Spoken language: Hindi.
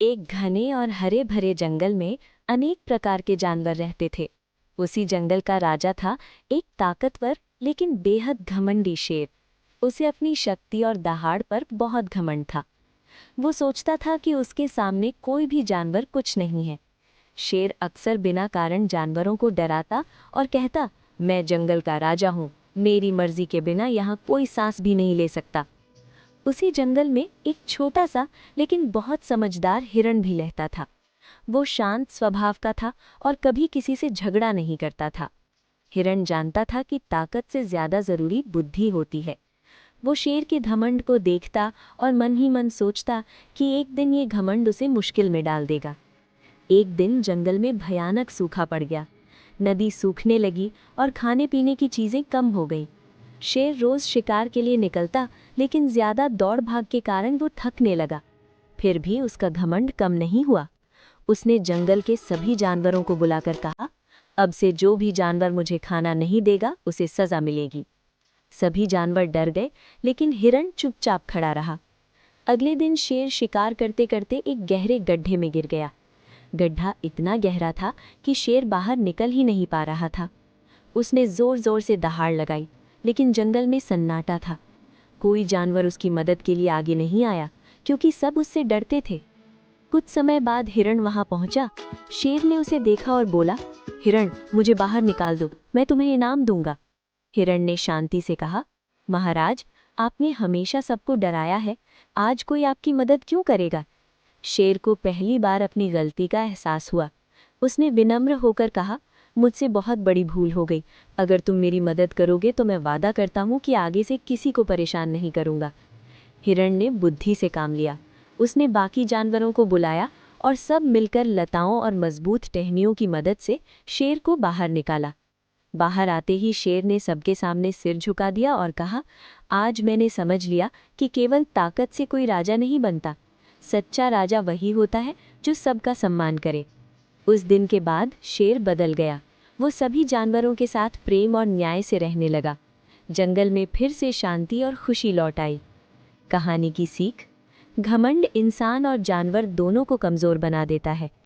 एक घने और हरे भरे जंगल में अनेक प्रकार के जानवर रहते थे। उसी जंगल का राजा था एक ताकतवर लेकिन बेहद घमंडी शेर। उसे अपनी शक्ति और दहाड़ पर बहुत घमंड था। वो सोचता था कि उसके सामने कोई भी जानवर कुछ नहीं है। शेर अक्सर बिना कारण जानवरों को डराता और कहता, मैं जंगल का राजा हूँ, मेरी मर्जी के बिना यहाँ कोई सांस भी नहीं ले सकता। उसी जंगल में एक छोटा सा लेकिन बहुत समझदार हिरण भी रहता था। वो शांत स्वभाव का था और कभी किसी से झगड़ा नहीं करता था। हिरण जानता था कि ताकत से ज्यादा जरूरी बुद्धि होती है। वो शेर के घमंड को देखता और मन ही मन सोचता कि एक दिन ये घमंड उसे मुश्किल में डाल देगा। एक दिन जंगल में भयानक सूखा पड़ गया। नदी सूखने लगी और खाने पीने की चीजें कम हो गईं। शेर रोज शिकार के लिए निकलता, लेकिन ज्यादा दौड़ भाग के कारण वो थकने लगा। फिर भी उसका घमंड कम नहीं हुआ। उसने जंगल के सभी जानवरों को बुलाकर कहा, अब से जो भी जानवर मुझे खाना नहीं देगा उसे सजा मिलेगी। सभी जानवर डर गए, लेकिन हिरण चुपचाप खड़ा रहा। अगले दिन शेर शिकार करते करते एक गहरे गड्ढे में गिर गया। गड्ढा इतना गहरा था कि शेर बाहर निकल ही नहीं पा रहा था। उसने जोर जोर से दहाड़ लगाई, लेकिन जंगल में सन्नाटा था। कोई जानवर उसकी मदद के लिए आगे नहीं आया, क्योंकि सब उससे डरते थे। कुछ समय बाद हिरण वहां पहुंचा। शेर ने उसे देखा और बोला, हिरण, मुझे बाहर निकाल दो, मैं तुम्हें इनाम दूंगा। हिरण ने शांति से कहा, महाराज, आपने हमेशा सबको डराया है, आज कोई आपकी मदद क्यों करेगा? शेर को पहली बार अपनी गलती का एहसास हुआ। उसने विनम्र होकर कहा, मुझसे बहुत बड़ी भूल हो गई। अगर तुम मेरी मदद करोगे तो मैं वादा करता हूँ कि आगे से किसी को परेशान नहीं करूँगा। हिरण ने बुद्धि से काम लिया। उसने बाकी जानवरों को बुलाया और सब मिलकर लताओं और मजबूत टहनियों की मदद से शेर को बाहर निकाला। बाहर आते ही शेर ने सबके सामने सिर झुका दिया और कहा, आज मैंने समझ लिया कि केवल ताकत से कोई राजा नहीं बनता। सच्चा राजा वही होता है जो सबका सम्मान करे। उस दिन के बाद शेर बदल गया। वो सभी जानवरों के साथ प्रेम और न्याय से रहने लगा। जंगल में फिर से शांति और खुशी लौट आई। कहानी की सीख: घमंड इंसान और जानवर दोनों को कमजोर बना देता है।